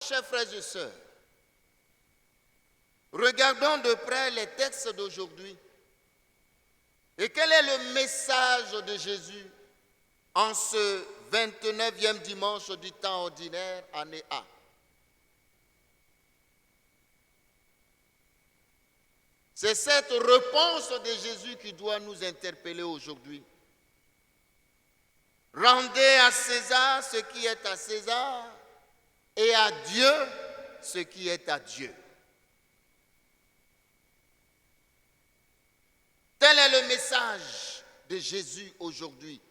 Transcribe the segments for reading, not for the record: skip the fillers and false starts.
Chers frères et sœurs, regardons de près les textes d'aujourd'hui. Et quel est le message de Jésus en ce 29e dimanche du temps ordinaire, année A? C'est cette réponse de Jésus qui doit nous interpeller aujourd'hui. Rendez à César ce qui est à César et à Dieu ce qui est à Dieu. Tel est le message de Jésus aujourd'hui.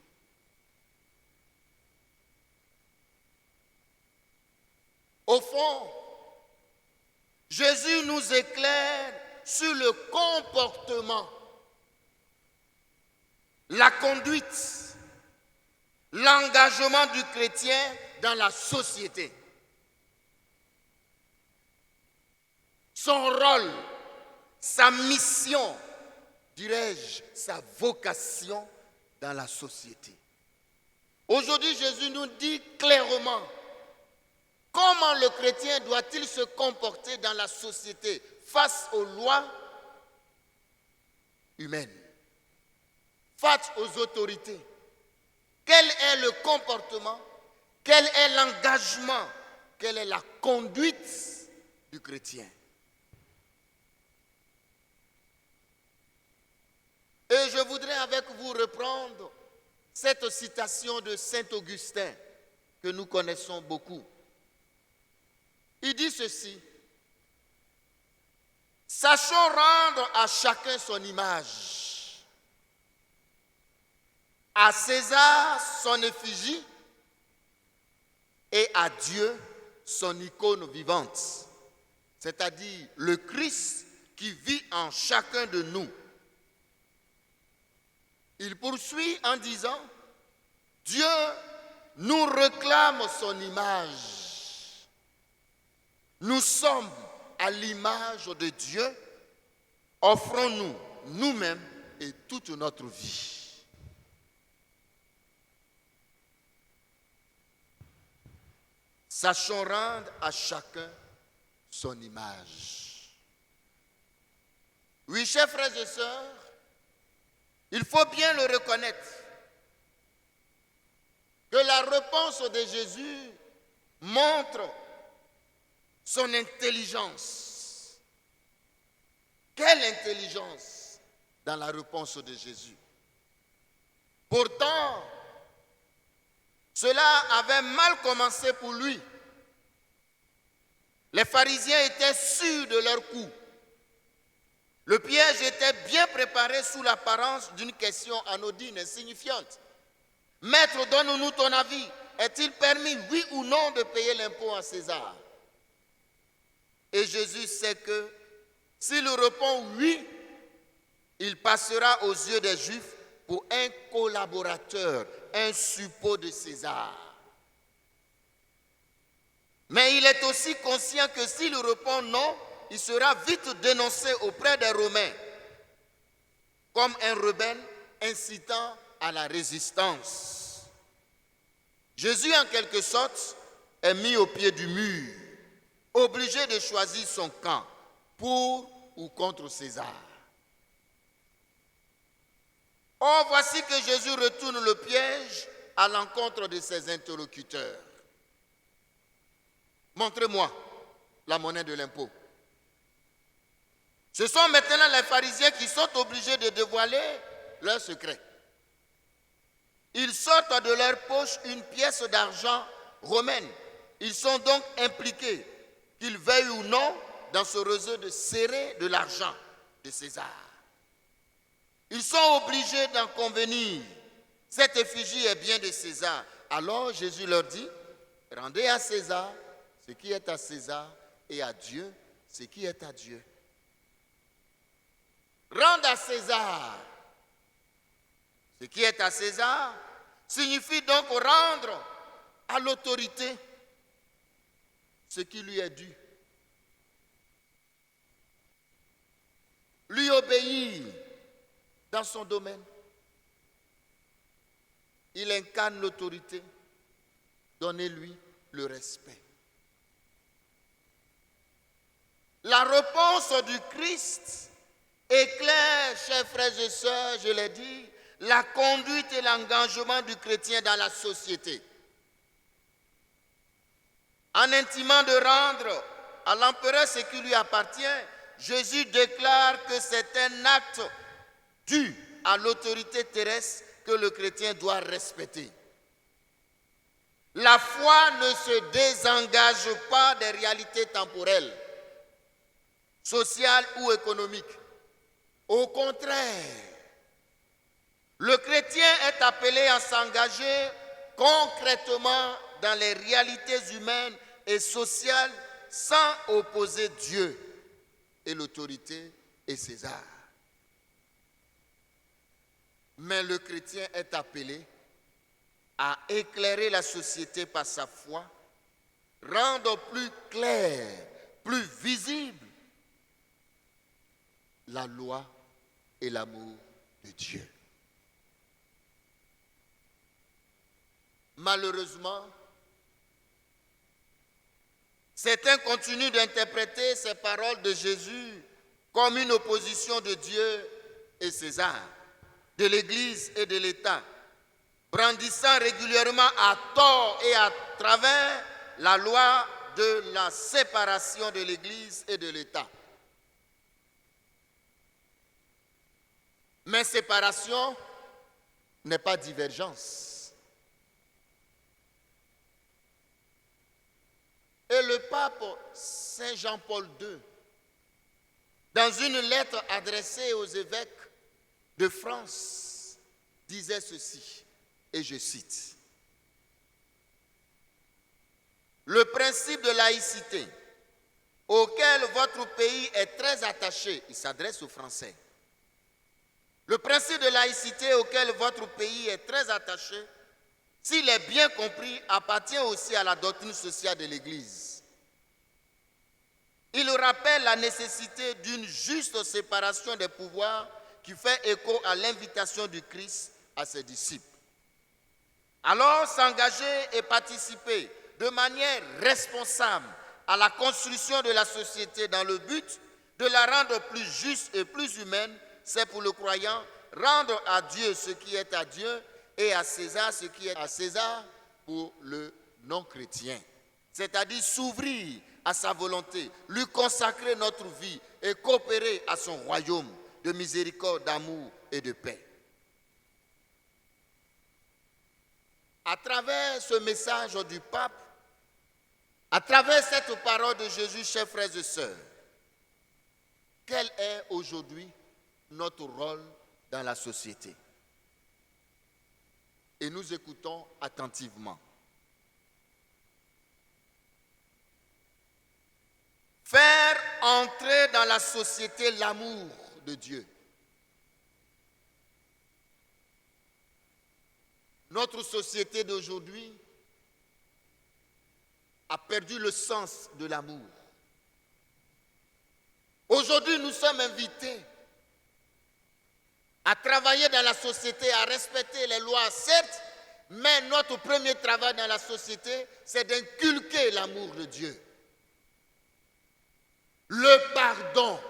Au fond, Jésus nous éclaire sur le comportement, la conduite, l'engagement du chrétien dans la société. Son rôle, sa mission, dirais-je, sa vocation dans la société. Aujourd'hui, Jésus nous dit clairement comment le chrétien doit-il se comporter dans la société face aux lois humaines, face aux autorités. Quel est le comportement, quel est l'engagement, quelle est la conduite du chrétien? Et je voudrais avec vous reprendre cette citation de Saint Augustin que nous connaissons beaucoup. Il dit ceci: sachons rendre à chacun son image, à César son effigie et à Dieu son icône vivante, c'est-à-dire le Christ qui vit en chacun de nous. Il poursuit en disant: Dieu nous réclame son image. Nous sommes à l'image de Dieu. Offrons-nous nous-mêmes et toute notre vie. Sachons rendre à chacun son image. Oui, chers frères et sœurs, il faut bien le reconnaître que la réponse de Jésus montre son intelligence. Quelle intelligence dans la réponse de Jésus. Pourtant, cela avait mal commencé pour lui. Les pharisiens étaient sûrs de leur coup. Le piège était bien préparé sous l'apparence d'une question anodine, insignifiante. Maître, donne-nous ton avis. Est-il permis, oui ou non, de payer l'impôt à César? Et Jésus sait que s'il répond oui, il passera aux yeux des Juifs pour un collaborateur, un suppôt de César. Mais il est aussi conscient que s'il répond non, il sera vite dénoncé auprès des Romains comme un rebelle incitant à la résistance. Jésus, en quelque sorte, est mis au pied du mur, obligé de choisir son camp, pour ou contre César. Or, voici que Jésus retourne le piège à l'encontre de ses interlocuteurs. Montrez-moi la monnaie de l'impôt. Ce sont maintenant les pharisiens qui sont obligés de dévoiler leur secret. Ils sortent de leur poche une pièce d'argent romaine. Ils sont donc impliqués, qu'ils veuillent ou non, dans ce réseau de serrer de l'argent de César. Ils sont obligés d'en convenir. Cette effigie est bien de César. Alors Jésus leur dit: rendez à César ce qui est à César et à Dieu ce qui est à Dieu. Rendre à César ce qui est à César signifie donc rendre à l'autorité ce qui lui est dû. Lui obéir dans son domaine. Il incarne l'autorité. Donnez-lui le respect. La réponse du Christ éclaire, chers frères et sœurs, je l'ai dit, la conduite et l'engagement du chrétien dans la société. En intimant de rendre à l'empereur ce qui lui appartient, Jésus déclare que c'est un acte dû à l'autorité terrestre que le chrétien doit respecter. La foi ne se désengage pas des réalités temporelles, sociales ou économiques. Au contraire, le chrétien est appelé à s'engager concrètement dans les réalités humaines et sociales sans opposer Dieu et l'autorité et César. Mais le chrétien est appelé à éclairer la société par sa foi, rendre plus clair, plus visible la loi et l'amour de Dieu. Malheureusement, certains continuent d'interpréter ces paroles de Jésus comme une opposition de Dieu et César, de l'Église et de l'État, brandissant régulièrement à tort et à travers la loi de la séparation de l'Église et de l'État. Mais séparation n'est pas divergence. Et le pape Saint Jean-Paul II, dans une lettre adressée aux évêques de France, disait ceci, et je cite: « Le principe de laïcité auquel votre pays est très attaché, il s'adresse aux Français, le principe de laïcité auquel votre pays est très attaché, s'il est bien compris, appartient aussi à la doctrine sociale de l'Église. Il rappelle la nécessité d'une juste séparation des pouvoirs qui fait écho à l'invitation du Christ à ses disciples. Alors, s'engager et participer de manière responsable à la construction de la société dans le but de la rendre plus juste et plus humaine, c'est pour le croyant rendre à Dieu ce qui est à Dieu et à César ce qui est à César pour le non-chrétien. C'est-à-dire s'ouvrir à sa volonté, lui consacrer notre vie et coopérer à son royaume de miséricorde, d'amour et de paix. À travers ce message du pape, à travers cette parole de Jésus, chers frères et sœurs, quel est aujourd'hui notre rôle dans la société? Et nous écoutons attentivement. Faire entrer dans la société l'amour de Dieu. Notre société d'aujourd'hui a perdu le sens de l'amour. Aujourd'hui, nous sommes invités à travailler dans la société, à respecter les lois, certes, mais notre premier travail dans la société, c'est d'inculquer l'amour de Dieu. Le pardon.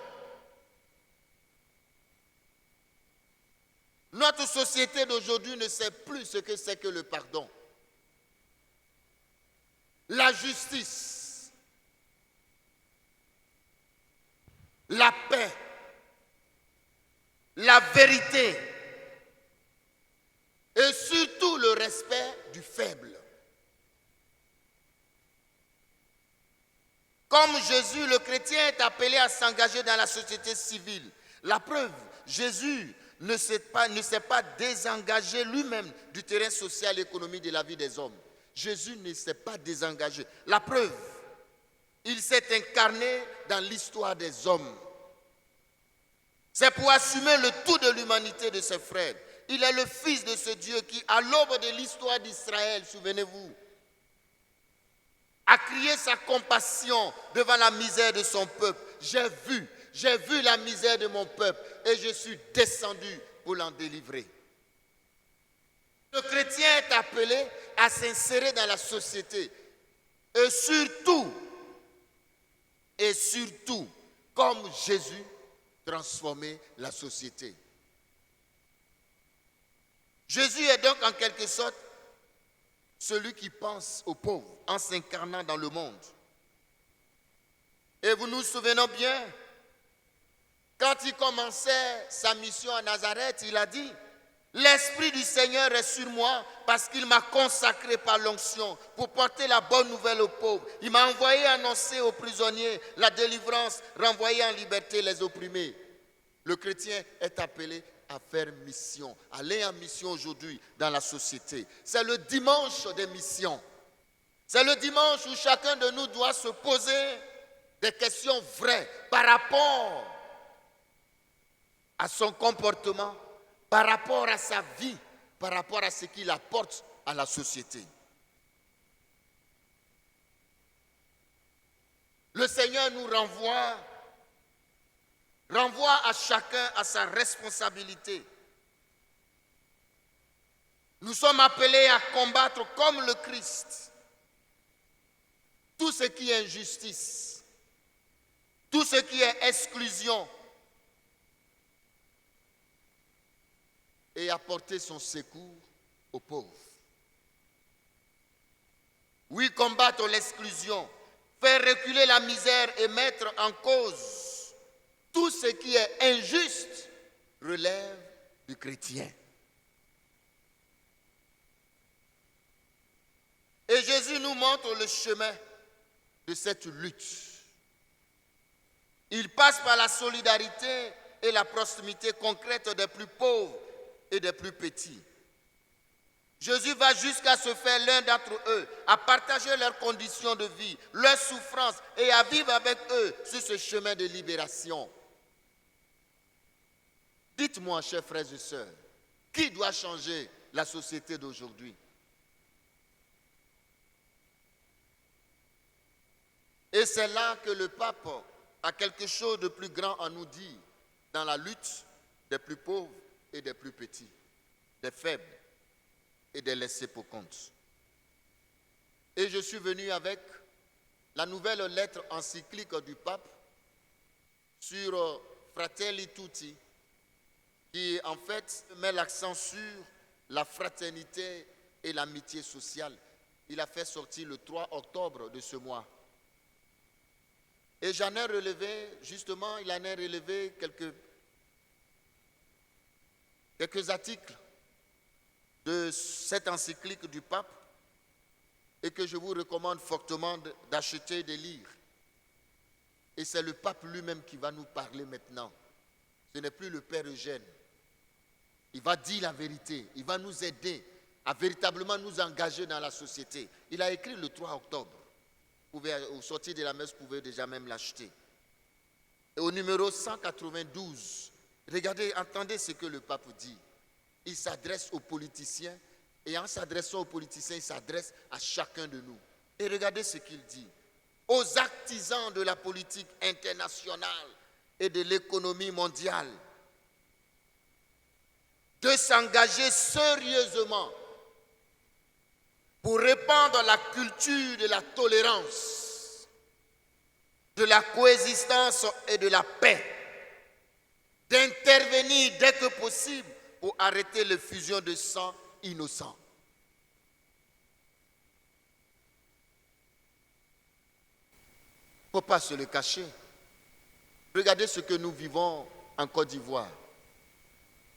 Notre société d'aujourd'hui ne sait plus ce que c'est que le pardon. La justice, la paix, la vérité et surtout le respect du faible. Comme Jésus, le chrétien est appelé à s'engager dans la société civile. La preuve, Jésus ne s'est pas désengagé lui-même du terrain social et économique de la vie des hommes. Jésus ne s'est pas désengagé. La preuve, il s'est incarné dans l'histoire des hommes. C'est pour assumer le tout de l'humanité de ses frères. Il est le Fils de ce Dieu qui, à l'aube de l'histoire d'Israël, souvenez-vous, a crié sa compassion devant la misère de son peuple. J'ai vu la misère de mon peuple et je suis descendu pour l'en délivrer. Le chrétien est appelé à s'insérer dans la société et surtout, comme Jésus transformait la société. Jésus est donc en quelque sorte celui qui pense aux pauvres en s'incarnant dans le monde. Et vous nous souvenez bien, quand il commençait sa mission à Nazareth, il a dit « L'Esprit du Seigneur est sur moi parce qu'il m'a consacré par l'onction pour porter la bonne nouvelle aux pauvres. Il m'a envoyé annoncer aux prisonniers la délivrance, renvoyer en liberté les opprimés. » Le chrétien est appelé à faire mission, aller en mission aujourd'hui dans la société. C'est le dimanche des missions. C'est le dimanche où chacun de nous doit se poser des questions vraies par rapport à son comportement, par rapport à sa vie, par rapport à ce qu'il apporte à la société. Le Seigneur nous renvoie à chacun à sa responsabilité. Nous sommes appelés à combattre comme le Christ tout ce qui est injustice, tout ce qui est exclusion, et apporter son secours aux pauvres. Oui, combattre l'exclusion, faire reculer la misère et mettre en cause tout ce qui est injuste relève du chrétien. Et Jésus nous montre le chemin de cette lutte. Il passe par la solidarité et la proximité concrète des plus pauvres et des plus petits. Jésus va jusqu'à se faire l'un d'entre eux, à partager leurs conditions de vie, leurs souffrances et à vivre avec eux sur ce chemin de libération. Dites-moi, chers frères et sœurs, qui doit changer la société d'aujourd'hui? Et c'est là que le pape a quelque chose de plus grand à nous dire dans la lutte des plus pauvres et des plus petits, des faibles et des laissés pour compte. Et je suis venu avec la nouvelle lettre encyclique du pape sur Fratelli Tutti, qui en fait met l'accent sur la fraternité et l'amitié sociale. Il a fait sortir le 3 octobre de ce mois. Et j'en ai relevé, justement, il en a relevé quelques articles de cette encyclique du pape et que je vous recommande fortement d'acheter et de lire. Et c'est le pape lui-même qui va nous parler maintenant. Ce n'est plus le Père Eugène. Il va dire la vérité. Il va nous aider à véritablement nous engager dans la société. Il a écrit le 3 octobre. Au sortir de la messe, vous pouvez déjà même l'acheter. Et au numéro 192, regardez, entendez ce que le pape dit. Il s'adresse aux politiciens et en s'adressant aux politiciens, il s'adresse à chacun de nous. Et regardez ce qu'il dit. Aux artisans de la politique internationale et de l'économie mondiale de s'engager sérieusement pour répandre la culture de la tolérance, de la coexistence et de la paix, d'intervenir dès que possible pour arrêter les fusions de sang innocents. Il ne faut pas se le cacher. Regardez ce que nous vivons en Côte d'Ivoire.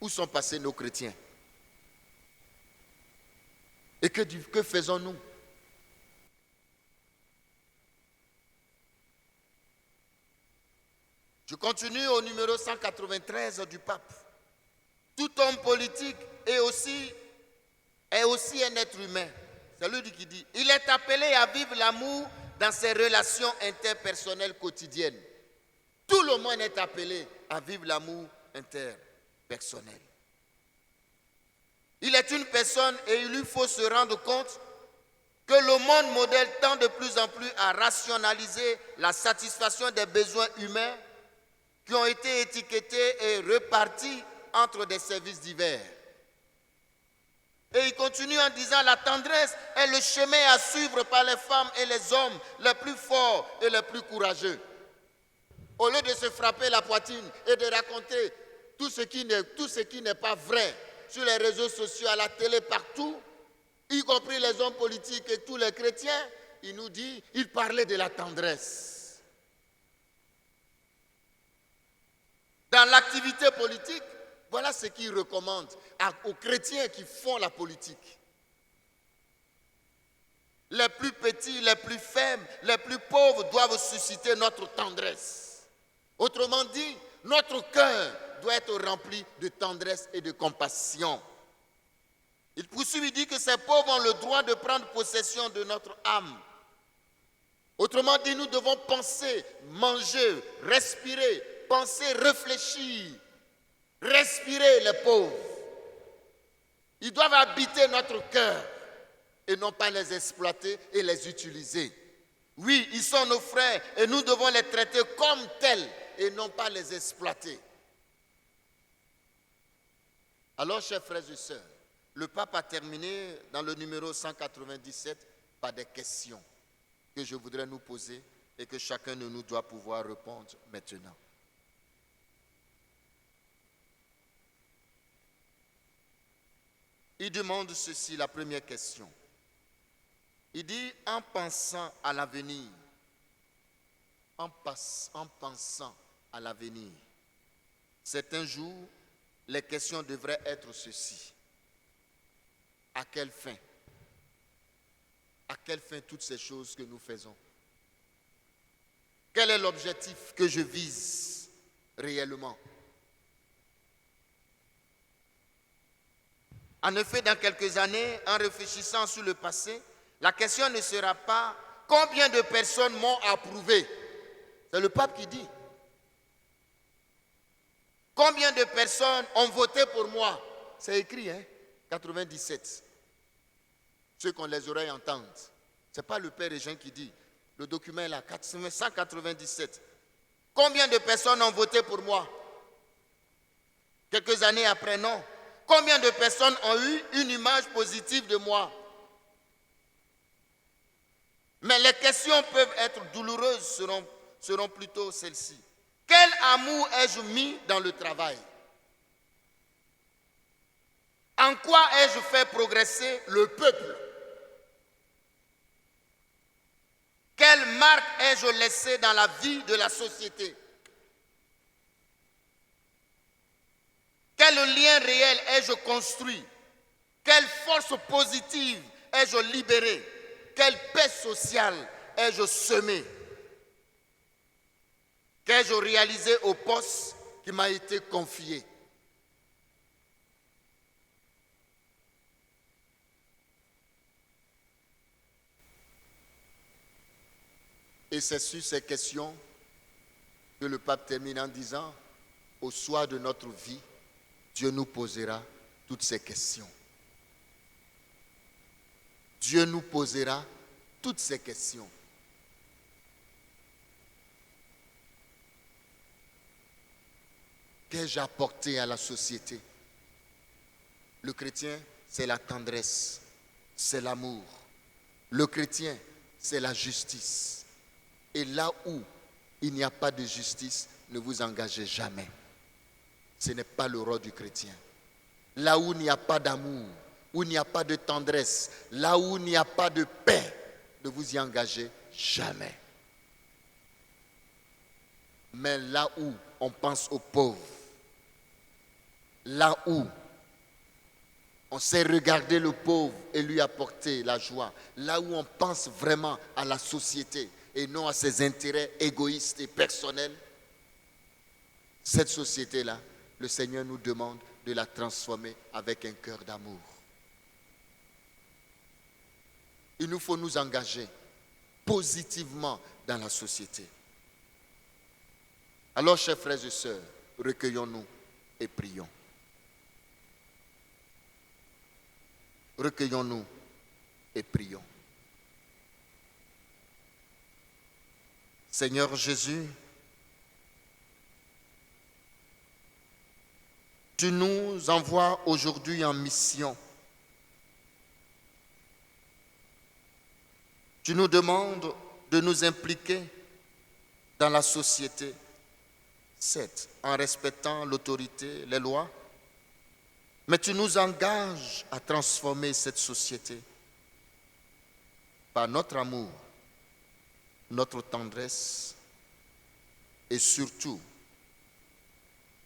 Où sont passés nos chrétiens? Et que faisons-nous? Je continue au numéro 193 du pape. Tout homme politique est aussi un être humain. C'est lui qui dit, il est appelé à vivre l'amour dans ses relations interpersonnelles quotidiennes. Tout le monde est appelé à vivre l'amour interpersonnel. Il est une personne et il lui faut se rendre compte que le monde modèle tend de plus en plus à rationaliser la satisfaction des besoins humains qui ont été étiquetés et repartis entre des services divers. Et il continue en disant, la tendresse est le chemin à suivre par les femmes et les hommes les plus forts et les plus courageux. Au lieu de se frapper la poitrine et de raconter tout ce qui n'est pas vrai sur les réseaux sociaux, à la télé, partout, y compris les hommes politiques et tous les chrétiens, il parlait de la tendresse. Dans l'activité politique, voilà ce qu'il recommande aux chrétiens qui font la politique. Les plus petits, les plus faibles, les plus pauvres doivent susciter notre tendresse. Autrement dit, notre cœur doit être rempli de tendresse et de compassion. Il poursuit, il dit que ces pauvres ont le droit de prendre possession de notre âme. Autrement dit, nous devons penser, manger, respirer, penser, réfléchir, respirer les pauvres. Ils doivent habiter notre cœur et non pas les exploiter et les utiliser. Oui, ils sont nos frères et nous devons les traiter comme tels et non pas les exploiter. Alors, chers frères et sœurs, le pape a terminé dans le numéro 197 par des questions que je voudrais nous poser et que chacun de nous doit pouvoir répondre maintenant. Il demande ceci, la première question. Il dit, en pensant à l'avenir, en pensant à l'avenir, certains jours, les questions devraient être ceci. À quelle fin? À quelle fin toutes ces choses que nous faisons? Quel est l'objectif que je vise réellement? En effet, dans quelques années, en réfléchissant sur le passé, la question ne sera pas combien de personnes m'ont approuvé. C'est le pape qui dit. Combien de personnes ont voté pour moi? C'est écrit, 97. Ceux qui ont les oreilles entendent. Ce n'est pas le père Eugène qui dit. Le document est là, 197. Combien de personnes ont voté pour moi? Quelques années après, non. Combien de personnes ont eu une image positive de moi? Mais les questions peuvent être douloureuses, seront plutôt celles-ci. Quel amour ai-je mis dans le travail? En quoi ai-je fait progresser le peuple? Quelle marque ai-je laissée dans la vie de la société? Quel lien réel ai-je construit? Quelle force positive ai-je libérée? Quelle paix sociale ai-je semée? Qu'ai-je réalisé au poste qui m'a été confié? Et c'est sur ces questions que le pape termine en disant, au soir de notre vie, Dieu nous posera toutes ces questions. Dieu nous posera toutes ces questions. Qu'ai-je apporté à la société? Le chrétien, c'est la tendresse, c'est l'amour. Le chrétien, c'est la justice. Et là où il n'y a pas de justice, ne vous engagez jamais. Ce n'est pas le rôle du chrétien. Là où il n'y a pas d'amour, où il n'y a pas de tendresse, là où il n'y a pas de paix, ne vous y engagez jamais. Mais là où on pense aux pauvres, là où on sait regarder le pauvre et lui apporter la joie, là où on pense vraiment à la société et non à ses intérêts égoïstes et personnels, cette société-là, le Seigneur nous demande de la transformer avec un cœur d'amour. Il nous faut nous engager positivement dans la société. Alors, chers frères et sœurs, recueillons-nous et prions. Recueillons-nous et prions. Seigneur Jésus, tu nous envoies aujourd'hui en mission. Tu nous demandes de nous impliquer dans la société certes, en respectant l'autorité, les lois, mais tu nous engages à transformer cette société par notre amour, notre tendresse et surtout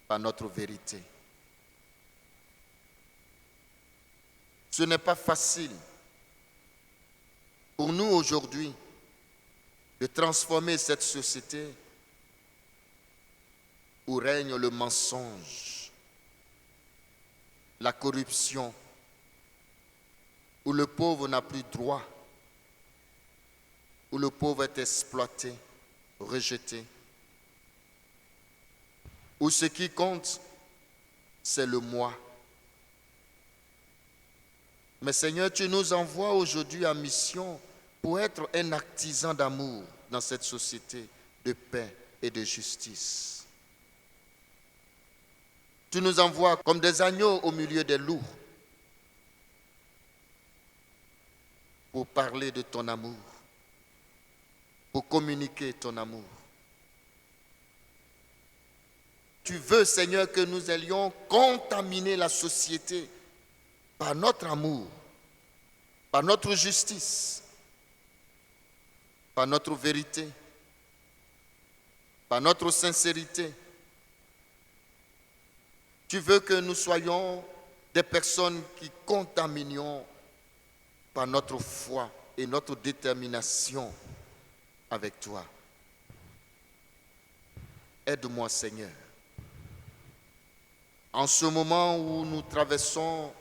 par notre vérité. Ce n'est pas facile pour nous aujourd'hui de transformer cette société où règne le mensonge, la corruption, où le pauvre n'a plus droit, où le pauvre est exploité, rejeté, où ce qui compte, c'est le moi. Mais Seigneur, tu nous envoies aujourd'hui en mission pour être un artisan d'amour dans cette société de paix et de justice. Tu nous envoies comme des agneaux au milieu des loups pour parler de ton amour, pour communiquer ton amour. Tu veux, Seigneur, que nous allions contaminer la société par notre amour, par notre justice, par notre vérité, par notre sincérité. Tu veux que nous soyons des personnes qui contaminions par notre foi et notre détermination avec toi. Aide-moi, Seigneur. En ce moment où nous traversons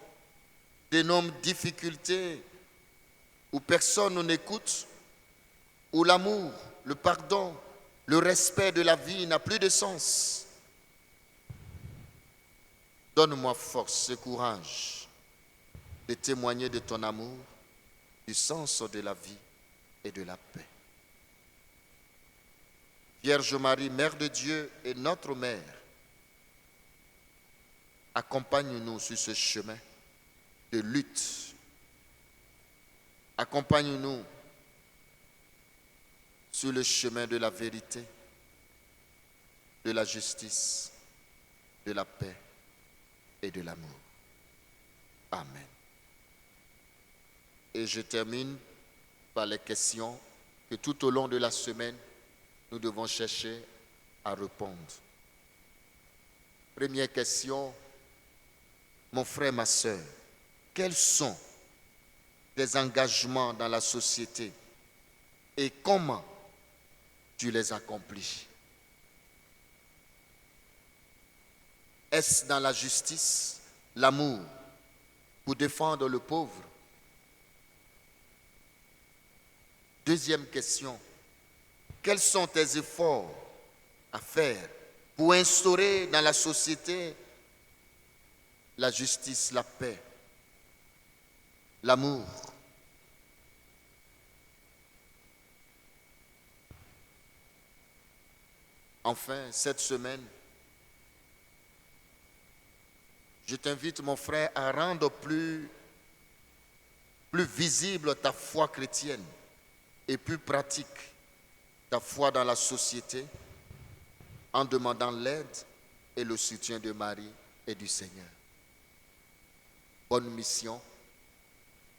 d'énormes difficultés, où personne ne nous écoute, où l'amour, le pardon, le respect de la vie n'a plus de sens, donne-moi force et courage de témoigner de ton amour, du sens de la vie et de la paix. Vierge Marie, Mère de Dieu et notre Mère, accompagne-nous sur ce chemin de lutte. Accompagne-nous sur le chemin de la vérité, de la justice, de la paix et de l'amour. Amen. Et je termine par les questions que tout au long de la semaine, nous devons chercher à répondre. Première question, mon frère, ma sœur, quels sont les engagements dans la société et comment tu les accomplis? Est-ce dans la justice, l'amour, pour défendre le pauvre? Deuxième question, quels sont tes efforts à faire pour instaurer dans la société la justice, la paix, l'amour? Enfin, cette semaine, je t'invite, mon frère, à rendre plus visible ta foi chrétienne et plus pratique ta foi dans la société en demandant l'aide et le soutien de Marie et du Seigneur. Bonne mission,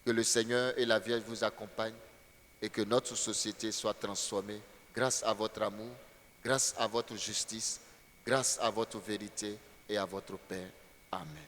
que le Seigneur et la Vierge vous accompagnent et que notre société soit transformée grâce à votre amour, grâce à votre justice, grâce à votre vérité et à votre paix. Amen.